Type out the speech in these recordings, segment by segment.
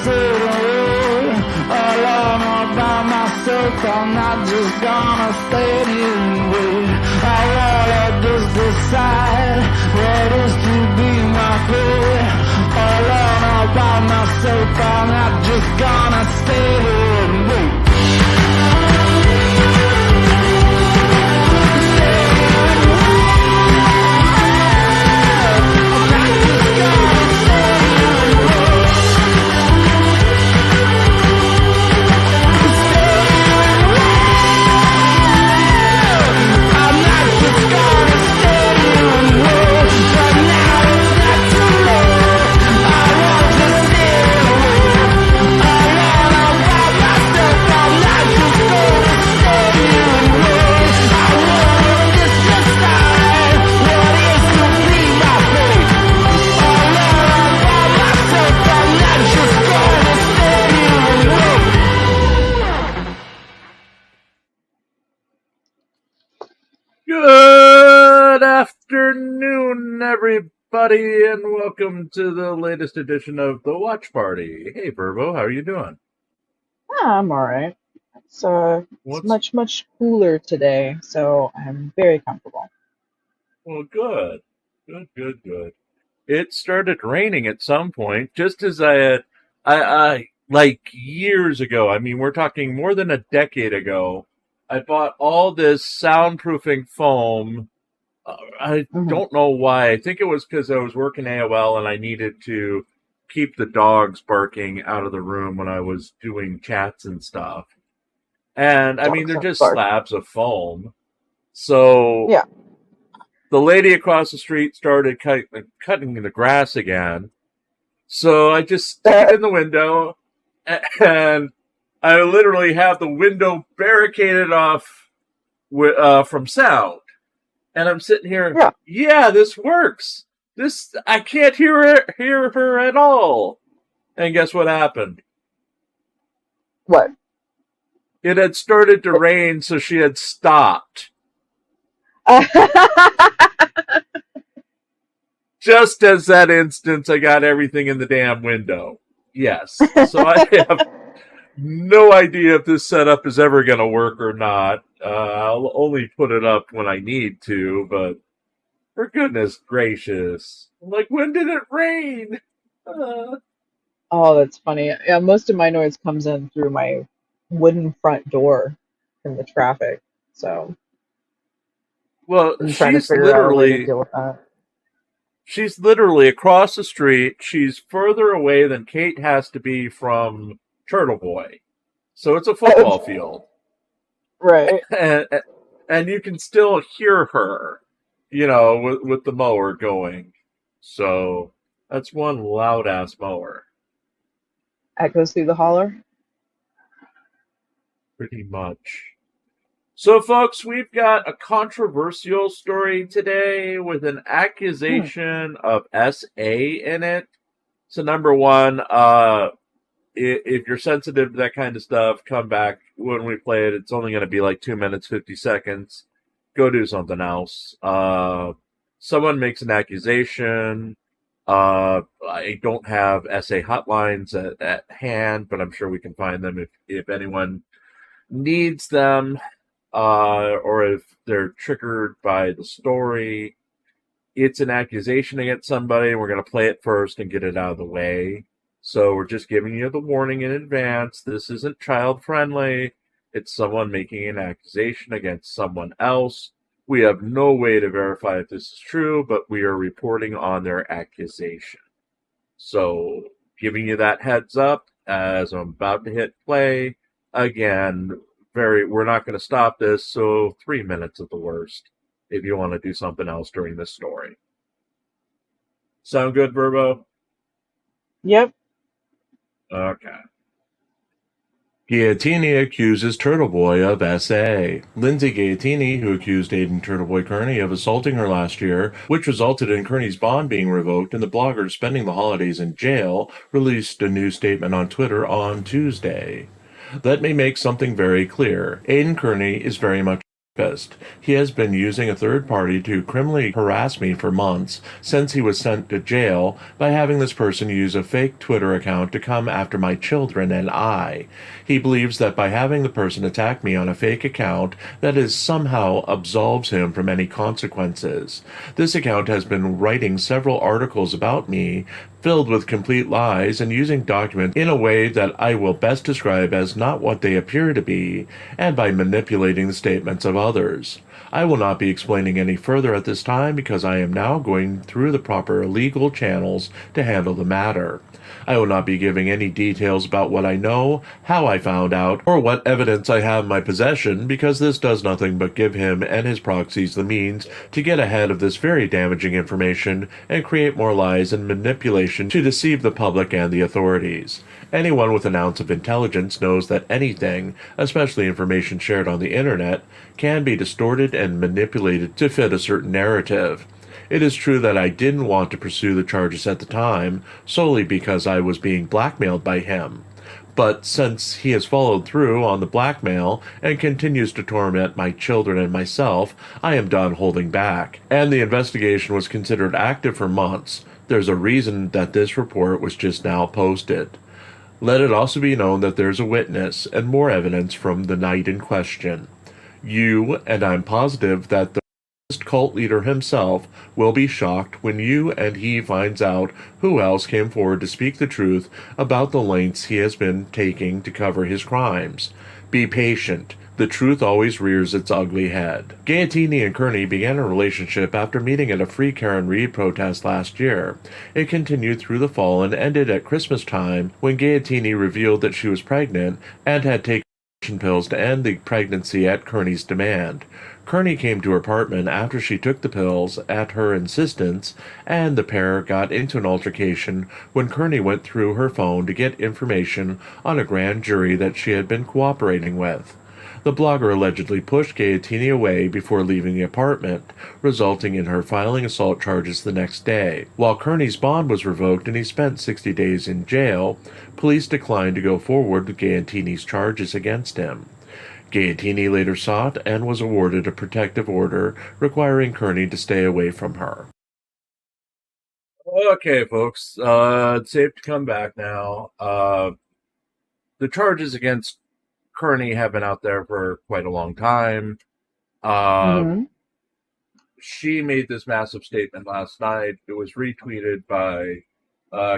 sit away alone all by myself. I'm not just gonna stay here and wait. I wanna just decide what is to be my fate. Alone all by myself, I'm not just gonna stay here and wait. Good afternoon, everybody, and welcome to the latest edition of the Watch Party. Hey, Verbo, how are you doing? I'm all right. It's much cooler today, so I'm very comfortable. Well, good. Good. It started raining at some point, just as I like years ago. I mean, we're talking more than a decade ago. I bought all this soundproofing foam. I don't know why. I think it was because I was working AOL and I needed to keep the dogs barking out of the room when I was doing chats and stuff. And I mean, they're just slabs of foam. So yeah, the lady across the street started cutting the grass again. So I just stick it in the window, and I literally have the window barricaded off from sound. And I'm sitting here, yeah, this works. I can't hear her at all. And guess what happened? What? It had started to rain, so she had stopped. Just as that instance, I got everything in the damn window. Yes. So I have no idea if this setup is ever going to work or not. I'll only put it up when I need to, but for goodness gracious. Like, when did it rain? Oh, that's funny. Yeah, most of my noise comes in through my wooden front door from the traffic, so well, I'm trying to figure out a way to deal with that. She's literally across the street. She's further away than Kate has to be from Turtleboy. So it's a football field. Right. And you can still hear her, with the mower going. So that's one loud-ass mower. Echoes through the holler? Pretty much. So, folks, we've got a controversial story today with an accusation of SA in it. So, number one, if you're sensitive to that kind of stuff, come back when we play it. It's only going to be like 2 minutes, 50 seconds. Go do something else. Someone makes an accusation. I don't have SA hotlines at hand, but I'm sure we can find them if anyone needs them, or if they're triggered by the story. It's an accusation against somebody, and we're going to play it first and get it out of the way. So we're just giving you the warning in advance. This isn't child-friendly. It's someone making an accusation against someone else. We have no way to verify if this is true, but we are reporting on their accusation. So, giving you that heads up as I'm about to hit play. Again, we're not going to stop this, so 3 minutes at the worst if you want to do something else during this story. Sound good, Verbo? Yep. Okay. Gaetani accuses Turtleboy of SA. Lindsay Gaetani, who accused Aiden Turtleboy Kearney of assaulting her last year, which resulted in Kearney's bond being revoked and the blogger spending the holidays in jail, released a new statement on Twitter on Tuesday. Let me make something very clear. Aiden Kearney is very much He has been using a third party to criminally harass me for months since he was sent to jail by having this person use a fake Twitter account to come after my children and I. He believes that by having the person attack me on a fake account, that is somehow absolves him from any consequences. This account has been writing several articles about me, filled with complete lies and using documents in a way that I will best describe as not what they appear to be, and by manipulating the statements of others. I will not be explaining any further at this time because I am now going through the proper legal channels to handle the matter. I will not be giving any details about what I know, how I found out, or what evidence I have in my possession, because this does nothing but give him and his proxies the means to get ahead of this very damaging information and create more lies and manipulation to deceive the public and the authorities. Anyone with an ounce of intelligence knows that anything, especially information shared on the internet, can be distorted and manipulated to fit a certain narrative. It is true that I didn't want to pursue the charges at the time, solely because I was being blackmailed by him. But since he has followed through on the blackmail and continues to torment my children and myself, I am done holding back. And the investigation was considered active for months. There's a reason that this report was just now posted. Let it also be known that there's a witness and more evidence from the night in question. You, and I'm positive that the cult leader himself, will be shocked when you and he finds out who else came forward to speak the truth about the lengths he has been taking to cover his crimes. Be patient. The truth always rears its ugly head. Gaetani and Kearney began a relationship after meeting at a Free Karen Reid protest last year. It continued through the fall and ended at Christmas time when Gaetani revealed that she was pregnant and had taken pills to end the pregnancy at Kearney's demand. Kearney came to her apartment after she took the pills at her insistence, and the pair got into an altercation when Kearney went through her phone to get information on a grand jury that she had been cooperating with. The blogger allegedly pushed Gaetani away before leaving the apartment, resulting in her filing assault charges the next day. While Kearney's bond was revoked and he spent 60 days in jail, police declined to go forward with Gaetani's charges against him. Gaetani later sought and was awarded a protective order requiring Kearney to stay away from her. Okay, folks, it's safe to come back now. The charges against Kearney have been out there for quite a long time. She made this massive statement last night. It was retweeted by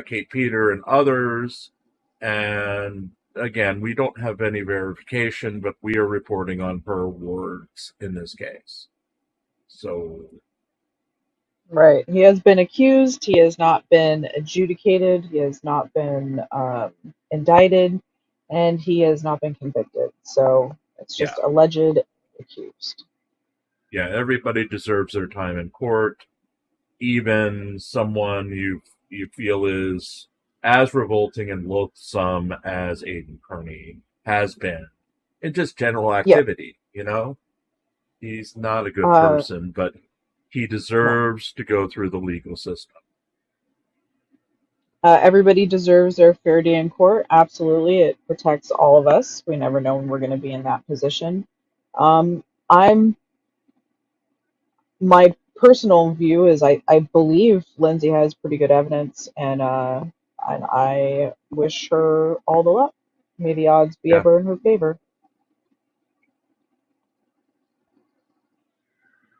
Kate Peter and others. And again, we don't have any verification, but we are reporting on her words in this case. So, Right. He has been accused. He has not been adjudicated. He has not been indicted. And he has not been convicted. So it's just alleged accused. Yeah, everybody deserves their time in court. Even someone you feel is as revolting and loathsome as Aiden Kearney has been in just general activity, you know? He's not a good person, but he deserves to go through the legal system. Everybody deserves their fair day in court. Absolutely. It protects all of us. We never know when we're going to be in that position. My personal view is I believe Lindsay has pretty good evidence, and I wish her all the luck. May the odds be ever in her favor.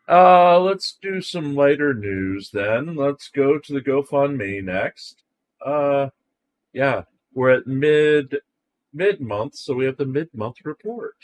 Let's do some lighter news then. Let's go to the GoFundMe next. We're at mid-month, so we have the mid-month report.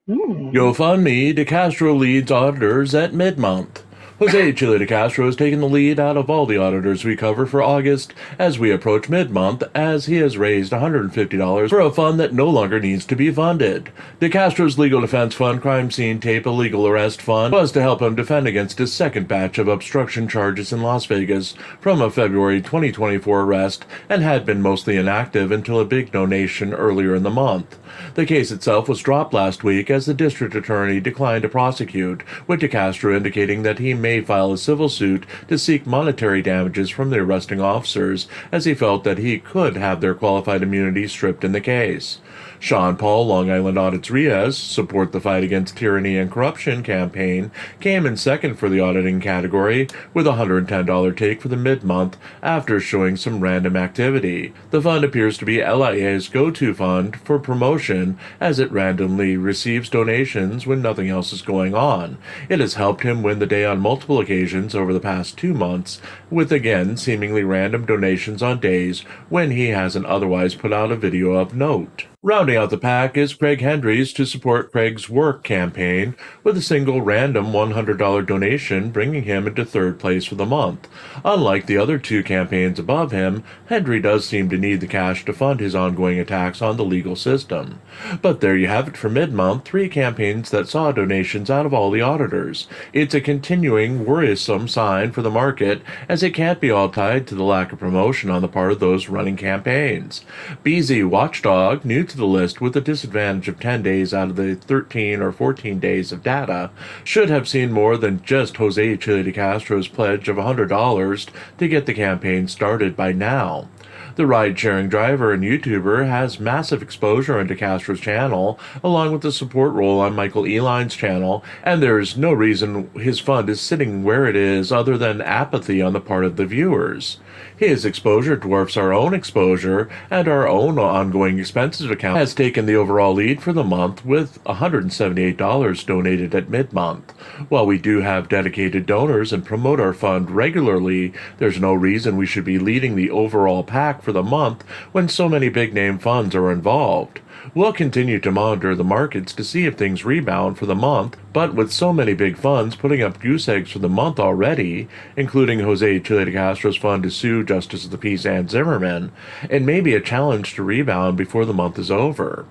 GoFundMe, DeCastro leads auditors at mid-month. Jose Chile DeCastro has taken the lead out of all the auditors we cover for August as we approach mid-month, as he has raised $150 for a fund that no longer needs to be funded. DeCastro's Legal Defense Fund Crime Scene Tape Illegal Arrest Fund was to help him defend against his second batch of obstruction charges in Las Vegas from a February 2024 arrest and had been mostly inactive until a big donation earlier in the month. The case itself was dropped last week as the district attorney declined to prosecute, with DeCastro indicating that he may may file a civil suit to seek monetary damages from the arresting officers, as he felt that he could have their qualified immunity stripped in the case. Sean Paul, Long Island Audit's Riaz, Support the Fight Against Tyranny and Corruption campaign, came in second for the auditing category with a $110 take for the mid-month after showing some random activity. The fund appears to be LIA's go-to fund for promotion as it randomly receives donations when nothing else is going on. It has helped him win the day on multiple occasions over the past 2 months, with again seemingly random donations on days when he hasn't otherwise put out a video of note. Rounding out the pack is Craig Hendry's To Support Craig's Work campaign, with a single random $100 donation bringing him into third place for the month. Unlike the other two campaigns above him, Hendry does seem to need the cash to fund his ongoing attacks on the legal system. But there you have it for mid-month, 3 campaigns that saw donations out of all the auditors. It's a continuing, worrisome sign for the market, as it can't be all tied to the lack of promotion on the part of those running campaigns. BZ Watchdog, new to the list with a disadvantage of 10 days out of the 13 or 14 days of data, should have seen more than just Jose Chile DeCastro's pledge of $100 to get the campaign started by now. The ride-sharing driver and YouTuber has massive exposure on DeCastro's channel, along with the support role on Michael Eline's channel, and there's no reason his fund is sitting where it is other than apathy on the part of the viewers. His exposure dwarfs our own exposure, and our own ongoing expenses account has taken the overall lead for the month with $178 donated at mid-month. While we do have dedicated donors and promote our fund regularly, there's no reason we should be leading the overall pack for the month when so many big-name funds are involved. We'll continue to monitor the markets to see if things rebound for the month, but with so many big funds putting up goose eggs for the month already, including Jose Chile DeCastro's fund to sue Justice of the Peace and Zimmerman, it may be a challenge to rebound before the month is over.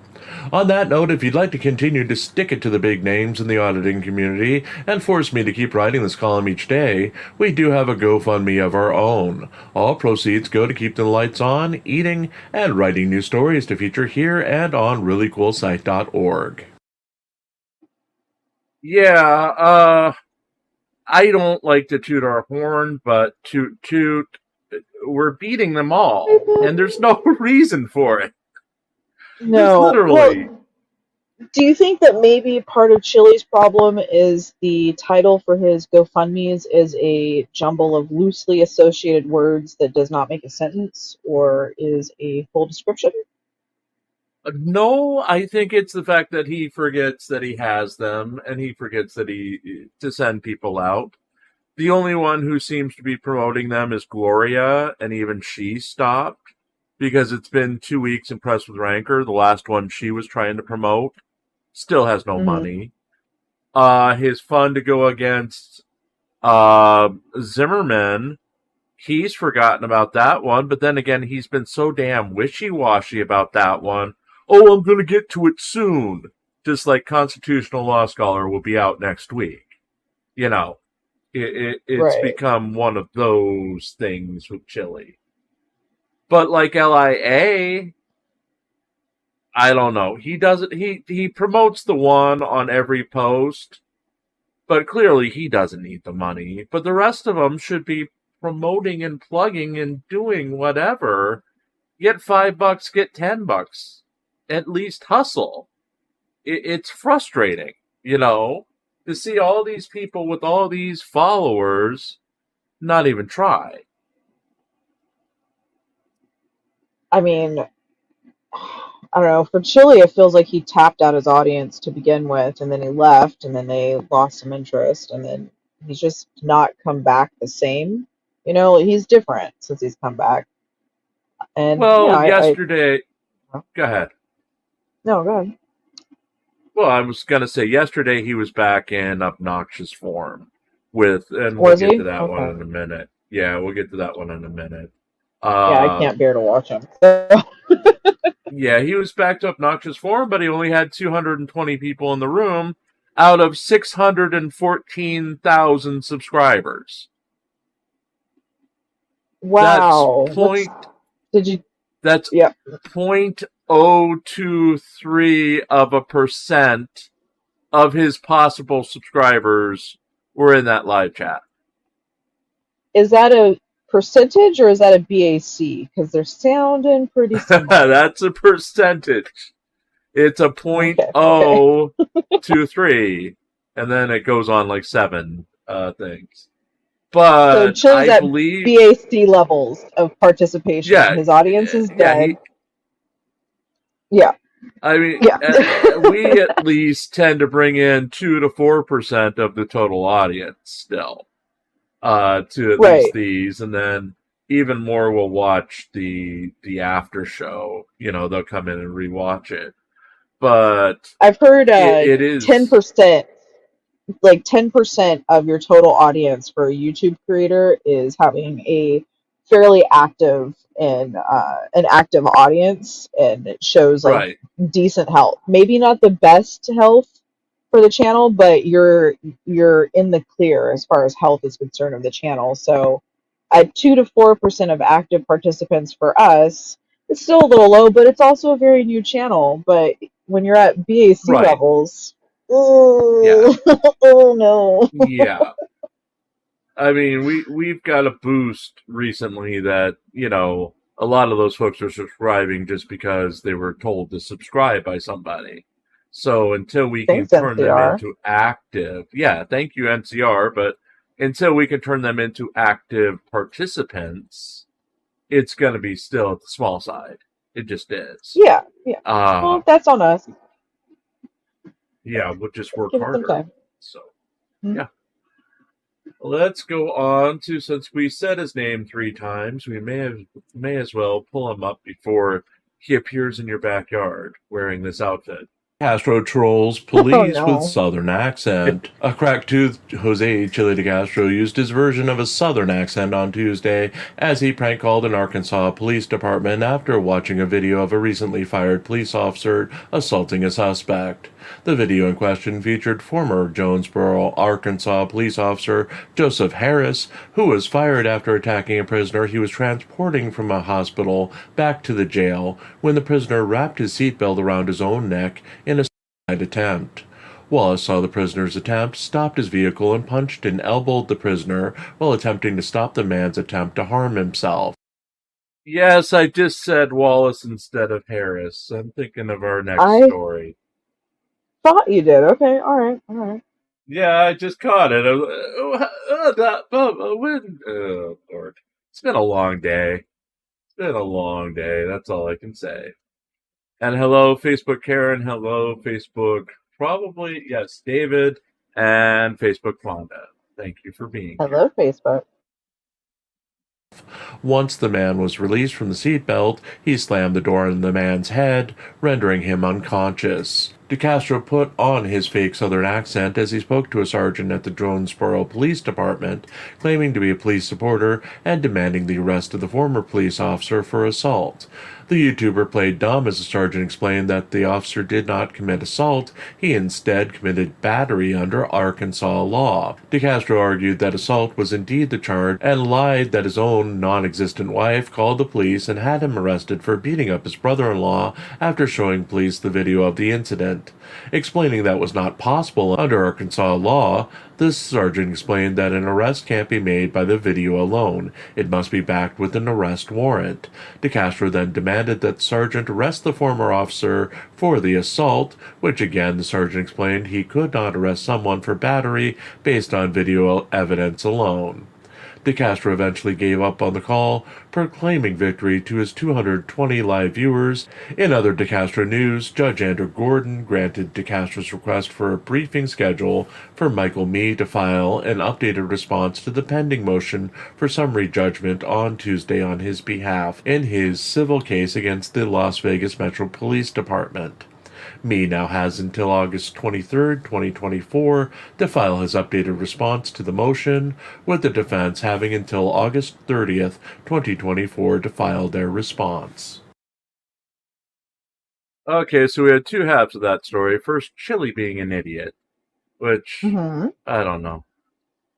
On that note, if you'd like to continue to stick it to the big names in the auditing community and force me to keep writing this column each day, we do have a GoFundMe of our own. All proceeds go to keep the lights on, eating, and writing new stories to feature here and on reallycoolsite.org. Yeah, I don't like to toot our horn, but toot, we're beating them all, and there's no reason for it. No. Literally. Well, do you think that maybe part of Chile's problem is the title for his GoFundMe's is a jumble of loosely associated words that does not make a sentence, or is a full description? No, I think it's the fact that he forgets that he has them, and he forgets that to send people out. The only one who seems to be promoting them is Gloria, and even she stopped, because it's been 2 weeks in Press with Rancor. The last one she was trying to promote still has no money. His fund to go against Zimmerman, he's forgotten about that one, but then again, he's been so damn wishy-washy about that one. Oh, I'm going to get to it soon. Just like Constitutional Law Scholar will be out next week. You know, it's Right. become one of those things with Chile. But like LIA, I don't know. He doesn't. He promotes the one on every post, but clearly he doesn't need the money. But the rest of them should be promoting and plugging and doing whatever. Get $5, get $10. At least hustle. It's frustrating, to see all these people with all these followers not even try. I mean, I don't know. For Chile, it feels like he tapped out his audience to begin with, and then he left, and then they lost some interest, and then he's just not come back the same. He's different since he's come back. And well, yesterday, go ahead. No, go ahead. Well, I was going to say yesterday he was back in obnoxious form and we'll Was get he? to that Okay. one in a minute. Yeah, we'll get to that one in a minute. Yeah, I can't bear to watch him. Yeah, he was back to obnoxious form, but he only had 220 people in the room out of 614,000 subscribers. Wow. That's 0.023% of his possible subscribers were in that live chat. is that a percentage or is that a BAC? Because they're sounding pretty similar. That's a percentage. It's a Okay. Okay. 0.23, and then it goes on like 7 things. So But Chile's I at believe, BAC levels of participation. yeah, His audience is yeah. dead. Yeah. I mean, Yeah. we at least tend to bring in 2 to 4% of the total audience still, to at least Right. these, and then even more will watch the after show. They'll come in and rewatch it. But I've heard it is 10%, like 10% of your total audience for a YouTube creator is having a fairly active and an active audience, and it shows like right, decent health. Maybe not the best health for the channel, but you're in the clear as far as health is concerned of the channel. So at 2 to 4% of active participants for us, it's still a little low, but it's also a very new channel. But when you're at BAC right, levels, yeah, oh, oh no. yeah. I mean, we've got a boost recently that a lot of those folks are subscribing just because they were told to subscribe by somebody. So until we can Thanks, turn them NCR. into active, yeah, thank you NCR, but until we can turn them into active participants, it's going to be still at the small side. It just is. Yeah, yeah. Well, that's on us. Yeah, we'll just work Give it some harder. time. So, Mhm. yeah. Let's go on to, since we said his name 3 times, we may as well pull him up before he appears in your backyard wearing this outfit. Castro trolls police Oh with no. Southern accent. A crack-toothed Jose Chile DeCastro used his version of a Southern accent on Tuesday as he prank called an Arkansas police department after watching a video of a recently fired police officer assaulting a suspect. The video in question featured former Jonesboro, Arkansas police officer Joseph Harris, who was fired after attacking a prisoner he was transporting from a hospital back to the jail when the prisoner wrapped his seatbelt around his own neck in a suicide attempt. Wallace saw the prisoner's attempt, stopped his vehicle, and punched and elbowed the prisoner while attempting to stop the man's attempt to harm himself. Yes, I just said Wallace instead of Harris. I'm thinking of our next I story. thought you did. Okay, all right, all right. Yeah, I just caught it. Lord. It's been a long day. It's been a long day. That's all I can say. And hello, Facebook Karen. Hello, Facebook. Probably, yes, David. And Facebook Fonda. Thank you for being here. Hello, Facebook. Once the man was released from the seatbelt, he slammed the door on the man's head, rendering him unconscious. DeCastro put on his fake Southern accent as he spoke to a sergeant at the Jonesboro Police Department, claiming to be a police supporter and demanding the arrest of the former police officer for assault. The YouTuber played dumb as the sergeant explained that the officer did not commit assault, he instead committed battery under Arkansas law. DeCastro argued that assault was indeed the charge and lied that his own non-existent wife called the police and had him arrested for beating up his brother-in-law after showing police the video of the incident. Explaining that was not possible under Arkansas law, the sergeant explained that an arrest can't be made by the video alone. It must be backed with an arrest warrant. DeCastro then demanded that the sergeant arrest the former officer for the assault, which again the sergeant explained he could not arrest someone for battery based on video evidence alone. DeCastro eventually gave up on the call, proclaiming victory to his 220 live viewers. In other DeCastro news, Judge Andrew Gordon granted DeCastro's request for a briefing schedule for Michael Mee to file an updated response to the pending motion for summary judgment on Tuesday on his behalf in his civil case against the Las Vegas Metro Police Department. Mee now has until August 23, 2024 to file his updated response to the motion, with the defense having until August 30th, 2024 to file their response. Okay, so we had 2 halves of that story. First, Chile being an idiot, which, I don't know.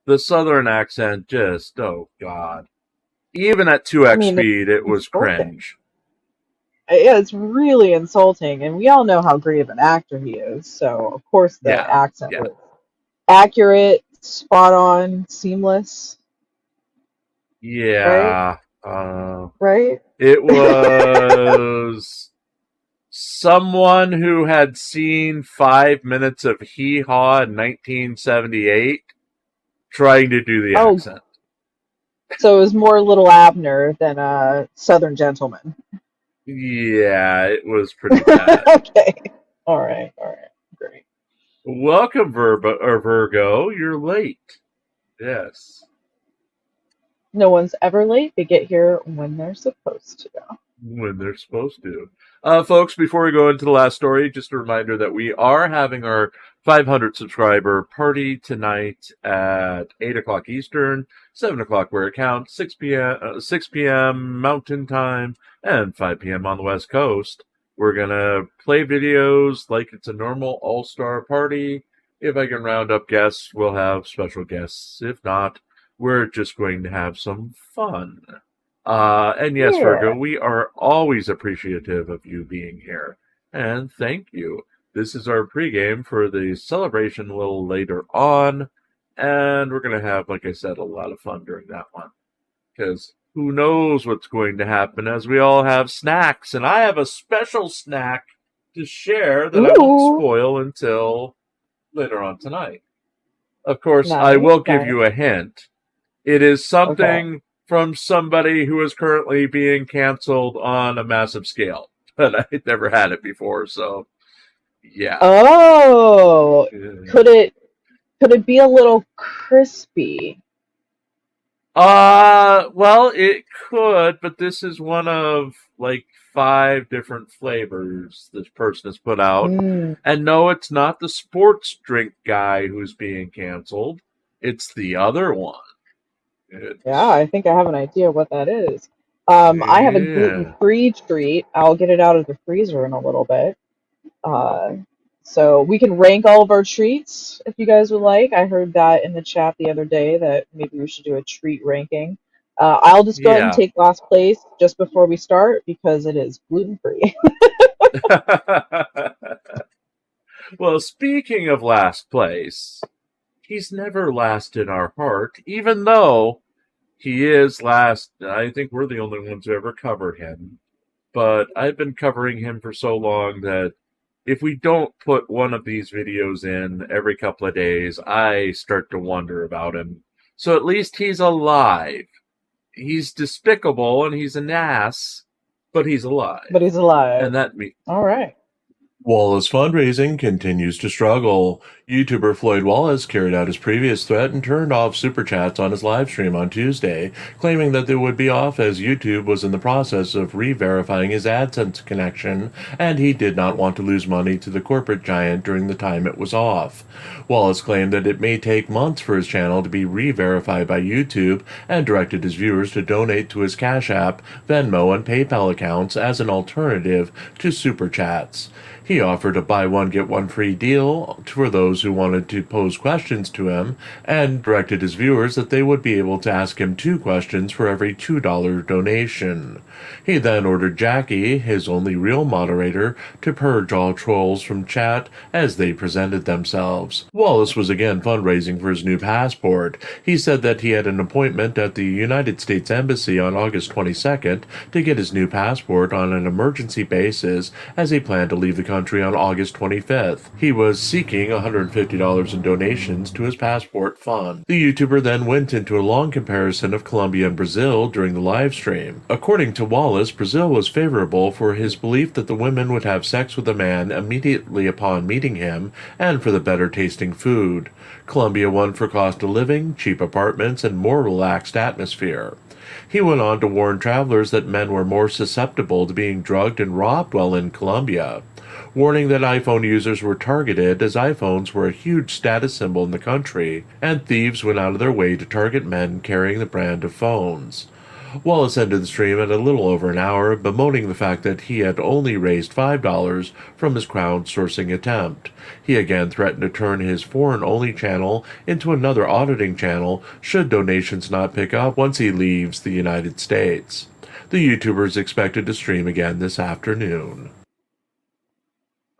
The Southern accent just, oh God. Even at 2x speed, it was cringe. Yeah, it's really insulting, and we all know how great of an actor he is, so of course the accent was accurate, spot on, seamless. right? Yeah. Right? It was someone who had seen 5 minutes of Hee Haw in 1978 trying to do the Oh, accent. so it was more Little Abner than a Southern Gentleman. Yeah, it was pretty bad. Okay. All right. Great. Welcome, Virgo. You're late. Yes. No one's ever late. They get here when they're supposed to. When they're supposed to. Folks, before we go into the last story, just a reminder that we are having our 500 subscriber party tonight at 8 o'clock Eastern, 7 o'clock where it counts, 6 p.m. Mountain Time, and 5 p.m. on the West Coast. We're going to play videos like it's a normal all-star party. If I can round up guests, we'll have special guests. If not, we're just going to have some fun. And yes, Virgo, Yeah. we are always appreciative of you being here. And thank you. This is our pregame for the celebration a little later on. And we're going to have, like I said, a lot of fun during that one. Because who knows what's going to happen as we all have snacks. And I have a special snack to share that I won't Ooh. spoil until later on tonight. Of course, Nice, I will give nice. you a hint. It is something Okay. from somebody who is currently being canceled on a massive scale. But I'd never had it before, so yeah. Oh, could it be a little crispy? Well, it could, but this is one of like 5 different flavors this person has put out. Mm, And no, it's not the sports drink guy who's being canceled. It's the other one. yeah, It's I think I have an idea what that is. I have a yeah. gluten-free treat. I'll get it out of the freezer in a little bit. So we can rank all of our treats if you guys would like. I heard that in the chat the other day that maybe we should do a treat ranking. I'll just go ahead and Yeah. take last place just before we start because it is gluten-free. Well, speaking of last place, he's never last in our heart, even though he is last. I think we're the only ones who ever covered him. But I've been covering him for so long that if we don't put one of these videos in every couple of days, I start to wonder about him. So at least he's alive. He's despicable and he's an ass, but he's alive. But he's alive. And that means All right. Wallace Fundraising continues to struggle. YouTuber Floyd Wallace carried out his previous threat and turned off super chats on his live stream on Tuesday, claiming that they would be off as YouTube was in the process of re-verifying his AdSense connection, and he did not want to lose money to the corporate giant during the time it was off. Wallace claimed that it may take months for his channel to be re-verified by YouTube and directed his viewers to donate to his Cash App, Venmo, and PayPal accounts as an alternative to super chats. He offered a buy one get one free deal for those who wanted to pose questions to him and directed his viewers that they would be able to ask him 2 questions for every $2 donation. He then ordered Jackie, his only real moderator, to purge all trolls from chat as they presented themselves. Wallace was again fundraising for his new passport. He said that he had an appointment at the United States Embassy on August 22nd to get his new passport on an emergency basis as he planned to leave the country on August 25th. He was seeking $150 in donations to his passport fund. The YouTuber then went into a long comparison of Colombia and Brazil during the live stream. According to Wallace, Brazil was favorable for his belief that the women would have sex with a man immediately upon meeting him and for the better tasting food. Colombia won for cost of living, cheap apartments, and more relaxed atmosphere. He went on to warn travelers that men were more susceptible to being drugged and robbed while in Colombia, warning that iPhone users were targeted as iPhones were a huge status symbol in the country, and thieves went out of their way to target men carrying the brand of phones. Wallace ended the stream at a little over an hour, bemoaning the fact that he had only raised $5 from his crowdsourcing attempt. He again threatened to turn his foreign-only channel into another auditing channel should donations not pick up once he leaves the United States. The YouTuber is expected to stream again this afternoon.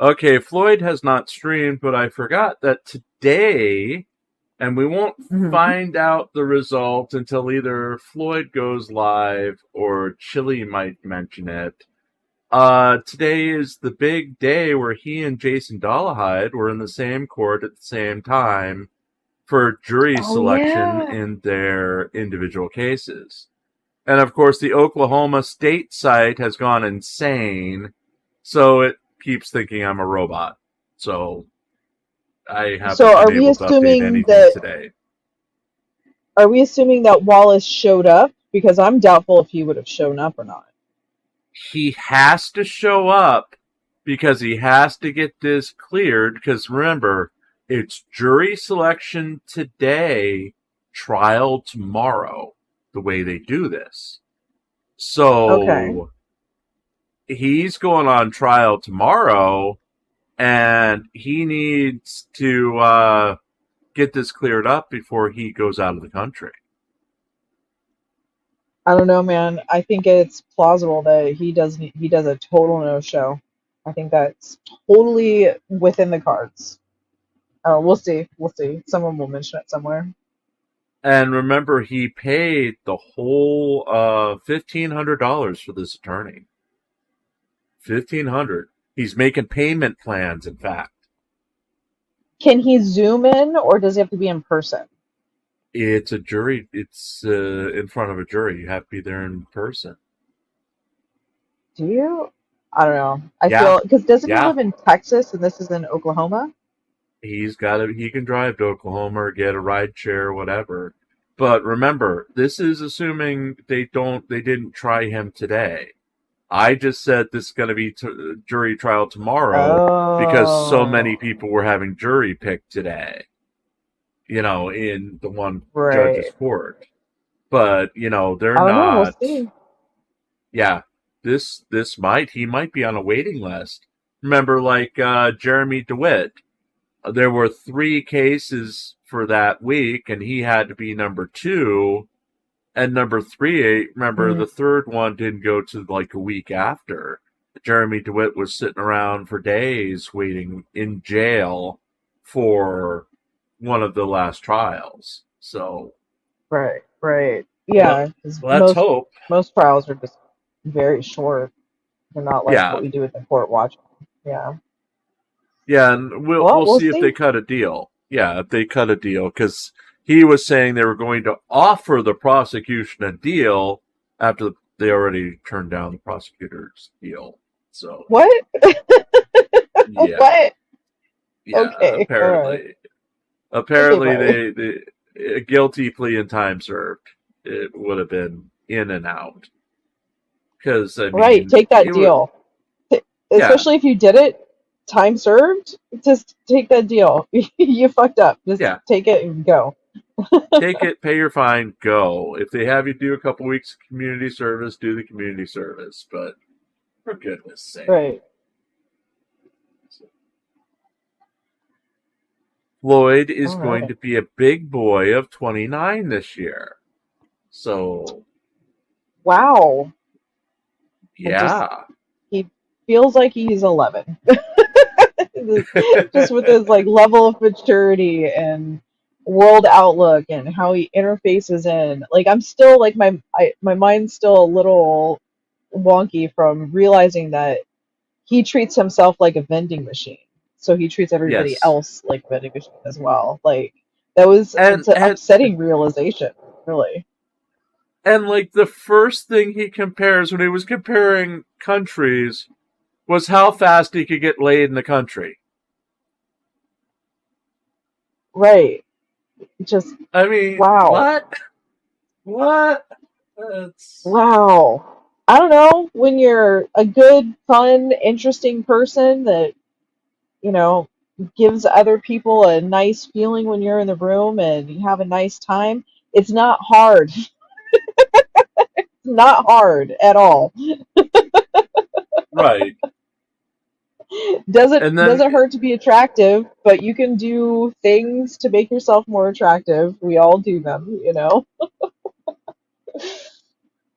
Okay, Floyd has not streamed, but I forgot that today And we won't find out the result until either Floyd goes live or Chile might mention it. Today is the big day where he and Jason Dollahide were in the same court at the same time for jury selection in their individual cases. And of course, the Oklahoma State site has gone insane, so it keeps thinking I'm a robot. So I haven't been able to update anything today. Are we assuming that Wallace showed up? Because I'm doubtful if he would have shown up or not. He has to show up because he has to get this cleared. Because remember, it's jury selection today, trial tomorrow, the way they do this. So he's going on trial tomorrow, and he needs to get this cleared up before he goes out of the country. I don't know, man. I think it's plausible that he does a total no-show. I think that's totally within the cards. Oh, we'll see. We'll see. Someone will mention it somewhere. And remember, he paid the whole $1,500 for this attorney. $1,500. He's making payment plans, in fact. Can he Zoom in, or does he have to be in person? It's a jury. It's in front of a jury. You have to be there in person. Do you? I don't know. I feel because doesn't he live in Texas and this is in Oklahoma? He can drive to Oklahoma or get a ride share or whatever. But remember, this is assuming they didn't try him today. I just said this is going to be jury trial tomorrow because so many people were having jury picked today. In the one judge's court. But, they're not. We'll see. Yeah, he might be on a waiting list. Remember, like Jeremy DeWitt, there were 3 cases for that week, and he had to be number 2. And number 3, remember, the third one didn't go to like a week after. Jeremy DeWitt was sitting around for days waiting in jail for one of the last trials. So right. Yeah. Let's hope. Most trials are just very short. They're not like what we do at the court watching. Yeah. Yeah, and we'll see if they cut a deal. Yeah, if they cut a deal, because he was saying they were going to offer the prosecution a deal after they already turned down the prosecutor's deal. So what? Yeah. What? Yeah, okay. Apparently, they a guilty plea and time served. It would have been in and out. Because take that deal. Especially if you did it, time served. Just take that deal. You fucked up. Just take it and go. Take it, pay your fine, go. If they have you do a couple weeks of community service, do the community service. But for goodness sake, right. Floyd is going to be a big boy of 29 this year. So. Wow. Yeah. He feels like he's 11. Just with his level of maturity and world outlook and how he interfaces in. I'm still my mind's still a little wonky from realizing that he treats himself like a vending machine. So he treats everybody else like a vending machine as well. That was it's an upsetting realization, really. And the first thing he compares when he was comparing countries was how fast he could get laid in the country. Right. Just wow. What? Wow. I don't know, when you're a good, fun, interesting person that gives other people a nice feeling when you're in the room and you have a nice time, it's not hard. It's not hard at all. Right. Doesn't hurt to be attractive, but you can do things to make yourself more attractive. We all do them,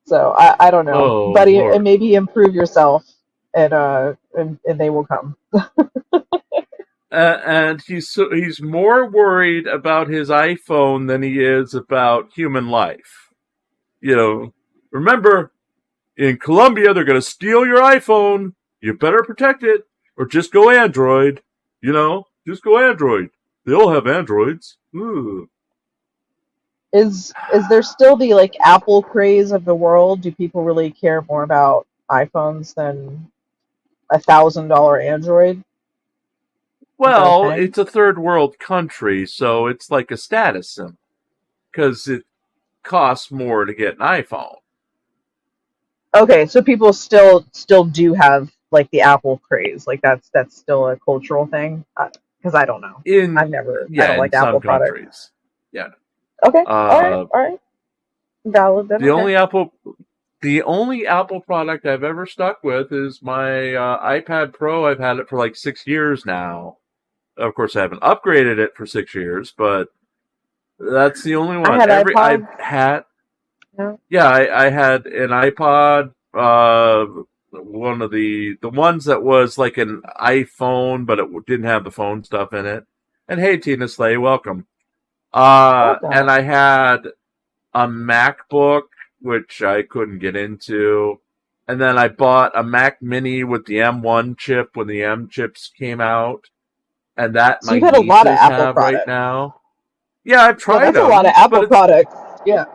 So I don't know, buddy, and maybe improve yourself, and they will come. And he's more worried about his iPhone than he is about human life. Remember, in Colombia, they're going to steal your iPhone. You better protect it, or just go Android. Just go Android. They all have Androids. Ooh. Is there still the Apple craze of the world? Do people really care more about iPhones than $1,000 Android? Well, it's a third world country, so it's like a status symbol because it costs more to get an iPhone. Okay, so people still do have the Apple craze. That's still a cultural thing. Because I don't know. I don't like Apple products. Countries. Yeah. Okay. All right. Valid then. The only Apple product I've ever stuck with is my iPad Pro. I've had it for 6 years now. Of course, I haven't upgraded it for 6 years, but that's the only one. I had iPods. I had an iPod. One of the ones that was like an iPhone, but it didn't have the phone stuff in it. And hey, Tina Slay, welcome. And I had a MacBook, which I couldn't get into. And then I bought a Mac Mini with the M1 chip when the M chips came out. And that so you've had a lot of Apple products right now. Yeah, I've tried them. That's a lot of Apple products. Yeah.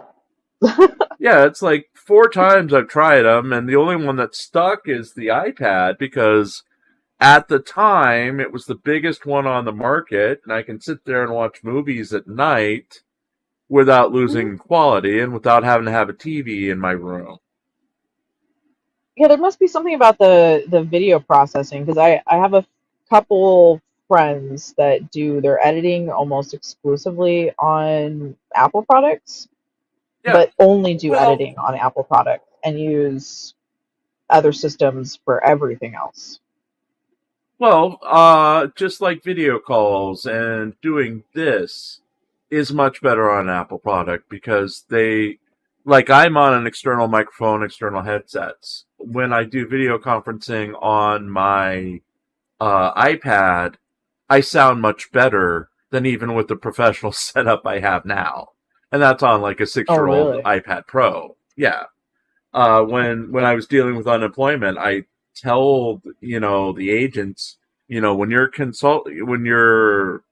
Yeah, it's 4 times I've tried them, and the only one that stuck is the iPad, because at the time it was the biggest one on the market, and I can sit there and watch movies at night without losing quality and without having to have a TV in my room. Yeah, there must be something about the video processing, because I have a couple friends that do their editing almost exclusively on Apple products, but only do editing on Apple products and use other systems for everything else. Well, just like video calls and doing this is much better on an Apple product because I'm on an external microphone, external headsets. When I do video conferencing on my iPad, I sound much better than even with the professional setup I have now. And that's on a 6-year-old iPad Pro. Yeah. When I was dealing with unemployment, I tell the agents, when you're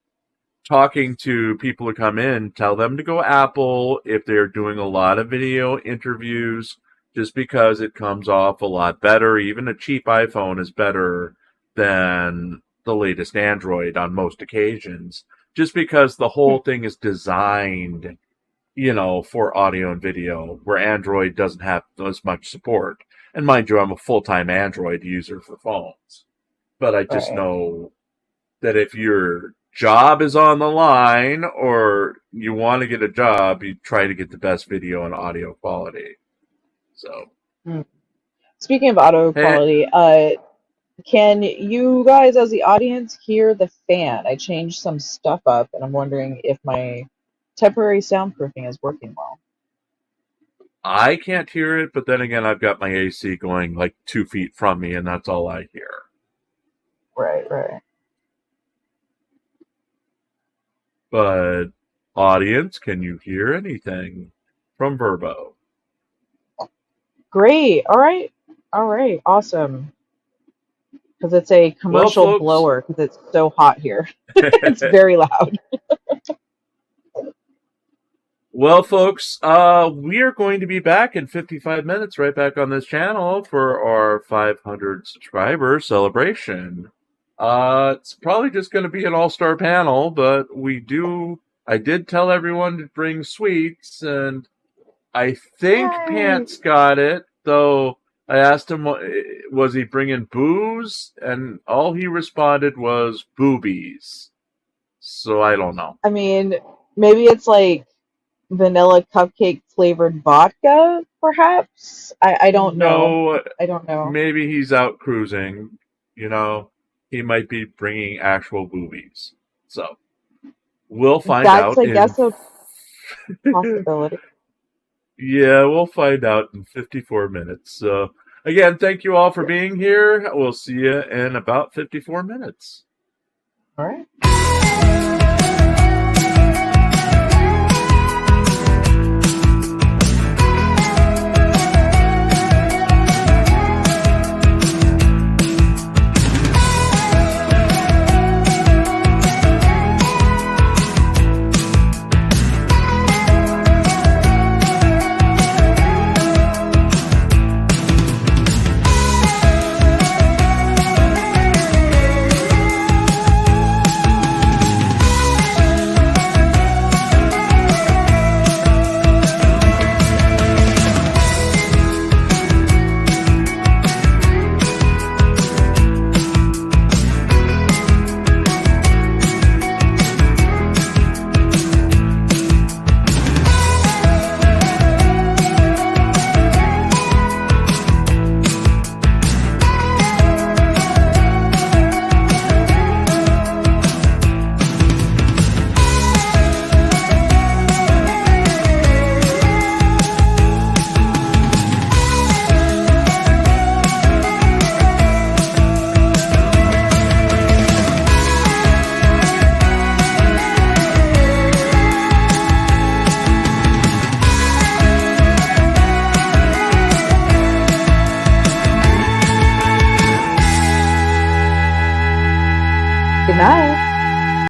talking to people who come in, tell them to go Apple if they're doing a lot of video interviews, just because it comes off a lot better. Even a cheap iPhone is better than the latest Android on most occasions, just because the whole thing is designed for audio and video, where Android doesn't have as much support. And mind you, I'm a full-time Android user for phones. But I just know that if your job is on the line or you want to get a job, you try to get the best video and audio quality. So, speaking of audio quality, can you guys as the audience hear the fan? I changed some stuff up, and I'm wondering if my temporary soundproofing is working well. I can't hear it, but then again, I've got my AC going 2 feet from me, and that's all I hear. Right. But, audience, can you hear anything from Verbo? Great. All right. Awesome. Because it's a commercial blower, because it's so hot here. It's very loud. Well, folks, we are going to be back in 55 minutes right back on this channel for our 500 subscriber celebration. It's probably just going to be an all-star panel, but I did tell everyone to bring sweets, and I think Pants got it, though I asked him, was he bringing booze? And all he responded was boobies. So I don't know. I mean, maybe it's vanilla cupcake flavored vodka, perhaps? I don't know. I don't know. Maybe he's out cruising. He might be bringing actual boobies. So we'll find out. That's, I guess, a possibility. Yeah, we'll find out in 54 minutes. So again, thank you all for being here. We'll see you in about 54 minutes. All right.